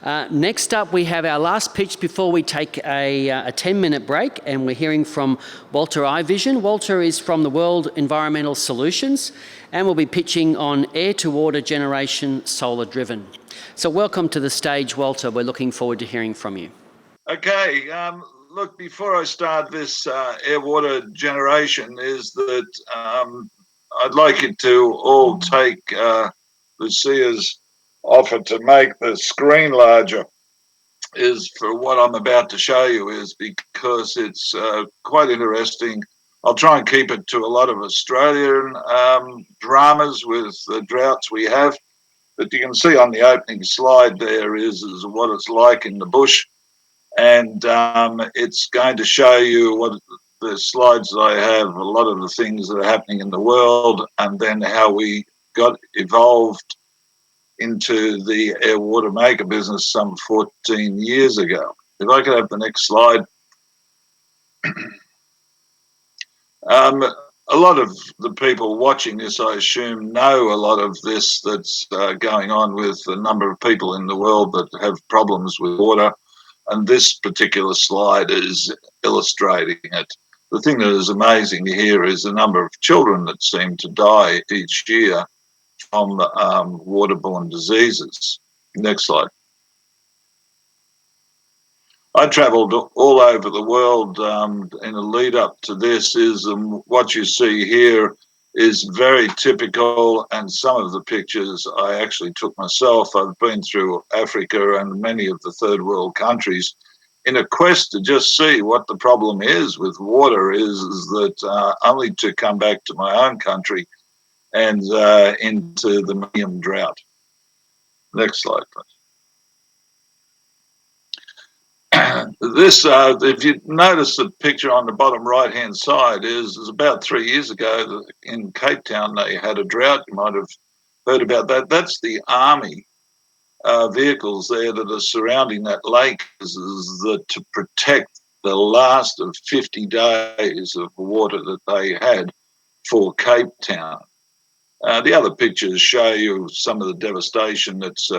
Next up, we have our last pitch before we take a 10-minute break, and we're hearing from Walter Ivison. Walter is from the World Environmental Solutions and will be pitching on air-to-water generation solar-driven. So welcome to the stage, Walter. We're looking forward to hearing from you. Okay. Look, before I start this air-water generation is that I'd like you to all take Lucia's offer to make the screen larger is for what I'm about to show you is because it's quite interesting. I'll try and keep it to a lot of Australian dramas with the droughts we have. But you can see on the opening slide there is what it's like in the bush. And it's going to show you what the slides that I have, a lot of the things that are happening in the world, and then how we got evolved into the air water maker business some 14 years ago. If I could have the next slide. A lot of the people watching this, I assume, know a lot of this that's going on with a number of people in the world that have problems with water. And this particular slide is illustrating it. The thing that is amazing here is the number of children that seem to die each year from waterborne diseases. Next slide. I travelled all over the world in a lead up to this. What you see here is very typical, and some of the pictures I actually took myself. I've been through Africa and many of the third world countries in a quest to just see what the problem is with water is that only to come back to my own country and into the millennium drought. Next slide, please. This, if you notice the picture on the bottom right-hand side, is about 3 years ago in Cape Town they had a drought. You might have heard about that. That's the army vehicles there that are surrounding that lake to protect the last of 50 days of water that they had for Cape Town. The other pictures show you some of the devastation that's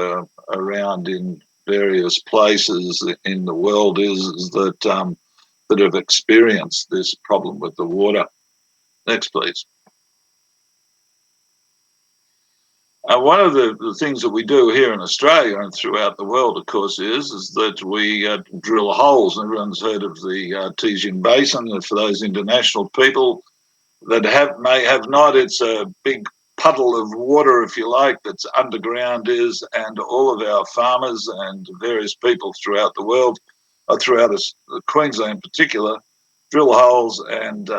around in various places in the world is that that have experienced this problem with the water. Next, please. One of the things that we do here in Australia and throughout the world, of course, is that we drill holes. Everyone's heard of the Ivison Basin. And for those international people that may have not, it's a big puddle of water, if you like, that's underground and all of our farmers and various people throughout the world, throughout Queensland in particular, drill holes and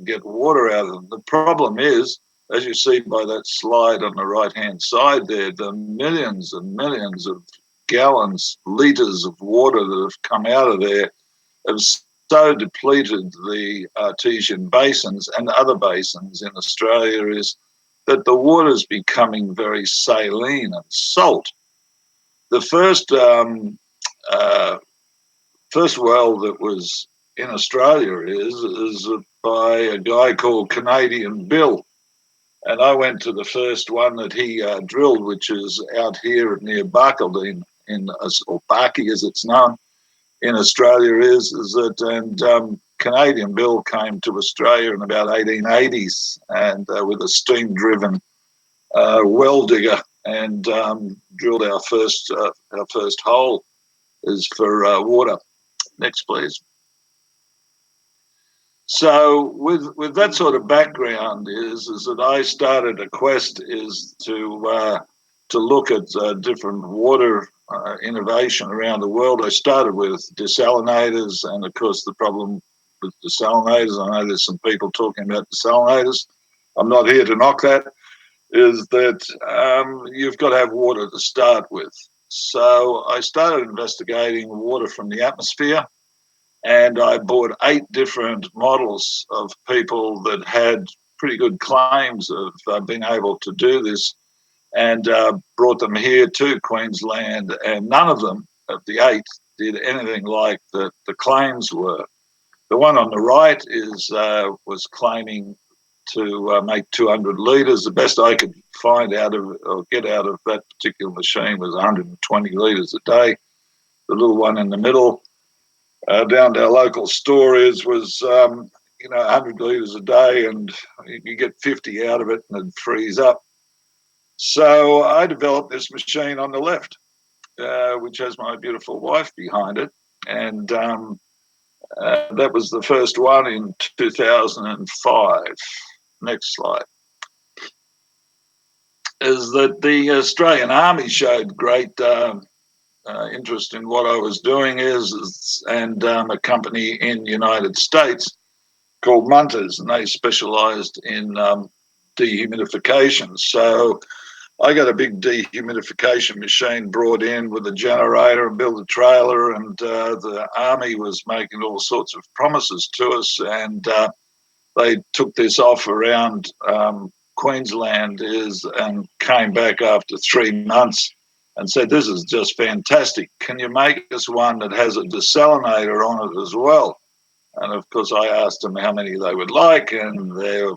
get water out of them. The problem is, as you see by that slide on the right-hand side there, the millions and millions of gallons, litres of water that have come out of there have so depleted the artesian basins and other basins in Australia is that the water is becoming very saline and salt. The first well that was in Australia is by a guy called Canadian Bill. And I went to the first one that he drilled, which is out here near Barcaldine, or Barkey as it's known in Australia, and Canadian Bill came to Australia in about 1880s and with a steam-driven well digger and drilled our first hole is for water. Next, please. So with that sort of background is that I started a quest is to look at different water innovation around the world. I started with desalinators, and of course the problem with desalinators, I know there's some people talking about desalinators. I'm not here to knock that. Is that you've got to have water to start with. So I started investigating water from the atmosphere. And I bought 8 different models of people that had pretty good claims of being able to do this and brought them here to Queensland. And none of them, of the 8, did anything like the claims were. The one on the right was claiming to make 200 litres. The best I could find out of or get out of that particular machine was 120 litres a day. The little one in the middle, down to our local store, was 100 litres a day, and you get 50 out of it and it'd freeze up. So I developed this machine on the left, which has my beautiful wife behind it, and that was the first one in 2005. Next slide. Is that the Australian Army showed great interest in what I was doing and a company in the United States called Munters, and they specialised in dehumidification. So I got a big dehumidification machine brought in with a generator and built a trailer, and the Army was making all sorts of promises to us, and they took this off around Queensland and came back after 3 months and said, "This is just fantastic. Can you make us one that has a desalinator on it as well?" And of course, I asked them how many they would like, and the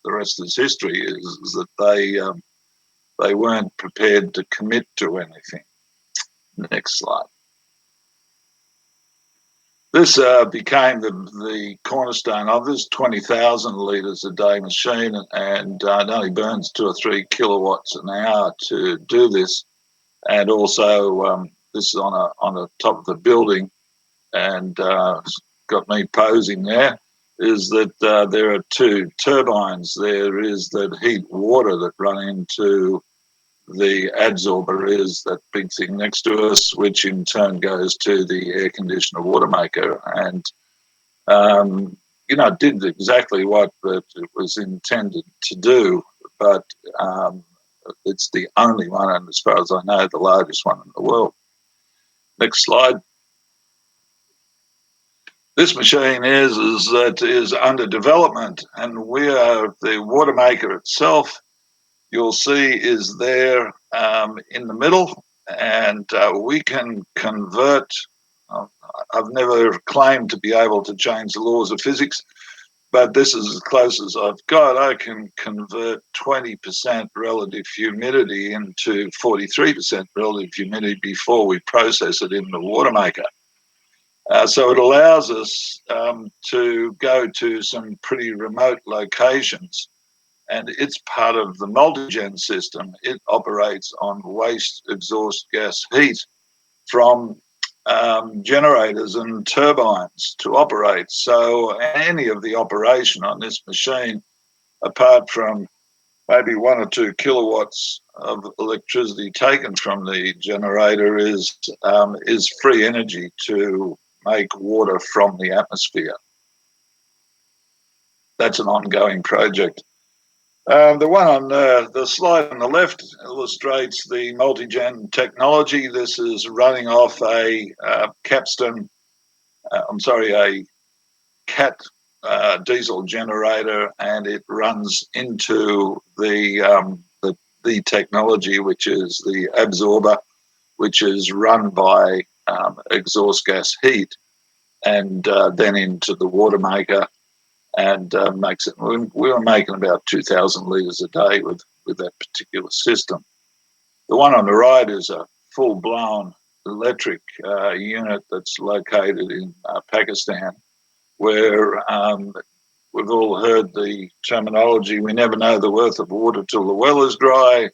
rest is history. Is that they weren't prepared to commit to anything. Next slide. This became the cornerstone of this 20,000 litres a day machine, and it only burns 2 or 3 kilowatts an hour to do this. And also, this is on the top of the building, and got me posing there. Is that there are 2 turbines. There is that heat water that run into the adsorber, is that big thing next to us, which in turn goes to the air conditioner water maker, and it did exactly what it was intended to do, but it's the only one, and as far as I know, the largest one in the world. Next slide. This machine is under development, and we are the water maker itself. You'll see is there in the middle, and we can convert. I've never claimed to be able to change the laws of physics, but this is as close as I've got. I can convert 20% relative humidity into 43% relative humidity before we process it in the water maker. So it allows us to go to some pretty remote locations, and it's part of the multi-gen system. It operates on waste exhaust gas heat from generators and turbines to operate. So any of the operation on this machine, apart from maybe 1 or 2 kilowatts of electricity taken from the generator, is free energy to make water from the atmosphere. That's an ongoing project. The one on the slide on the left illustrates the multi-gen technology. This is running off a Cat diesel generator, and it runs into the technology, which is the absorber, which is run by exhaust gas heat, and then into the water maker, and makes it. We were making about 2,000 litres a day with that particular system. The one on the right is a full-blown electric unit that's located in Pakistan, where we've all heard the terminology, we never know the worth of water till the well is dry.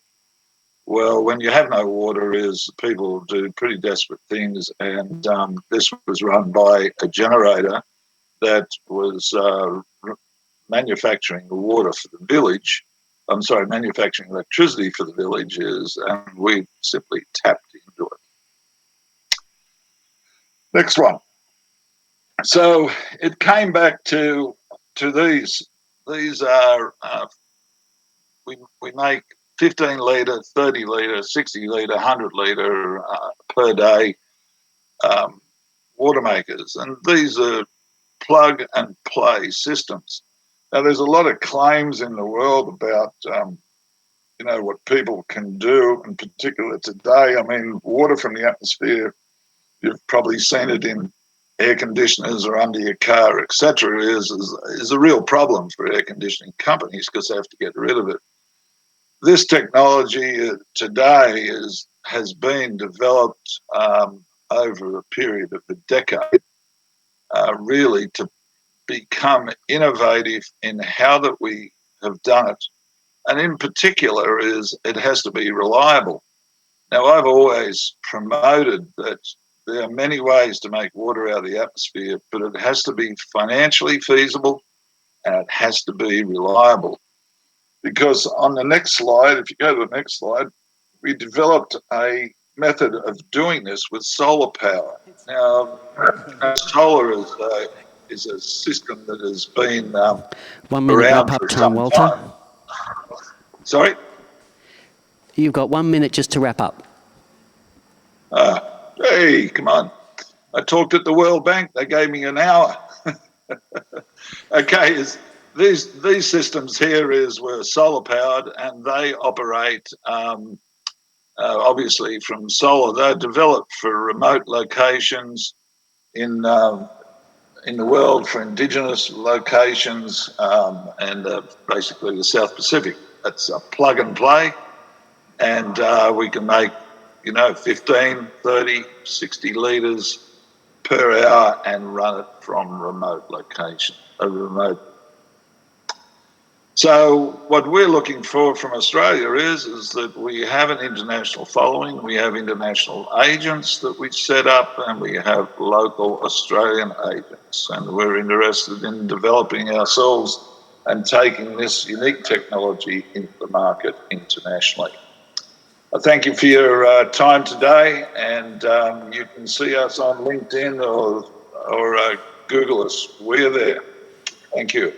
Well, when you have no water, people do pretty desperate things, and this was run by a generator that was manufacturing water for the village. Manufacturing electricity for the villages, and we simply tapped into it. Next one. So it came back to these. These are we make 15 litre, 30 litre, 60 litre, 100 litre per day water makers, and these are plug and play systems. Now, there's a lot of claims in the world about what people can do, in particular today. I mean, water from the atmosphere, you've probably seen it in air conditioners or under your car, etc., is a real problem for air conditioning companies because they have to get rid of it. this technology today has been developed over a period of a decade, really to become innovative in how that we have done it. And in particular is it has to be reliable. Now, I've always promoted that there are many ways to make water out of the atmosphere, but it has to be financially feasible and it has to be reliable. Because on the next slide, if you go to the next slide, we developed a method of doing this with solar power. Now, solar is a system that has been 1 minute around wrap-up for time, some Walter. time. Sorry? You've got 1 minute just to wrap up. Hey, come on. I talked at the World Bank. They gave me an hour. Okay, these systems here were solar powered, and they operate obviously from solar. They're developed for remote locations in the world, for indigenous locations, and basically the South Pacific. That's a plug and play, and we can make 15, 30, 60 litres per hour and run it from remote location, So what we're looking for from Australia is that we have an international following, we have international agents that we set up, and we have local Australian agents. And we're interested in developing ourselves and taking this unique technology into the market internationally. I thank you for your time today, and you can see us on LinkedIn or Google us. We're there. Thank you.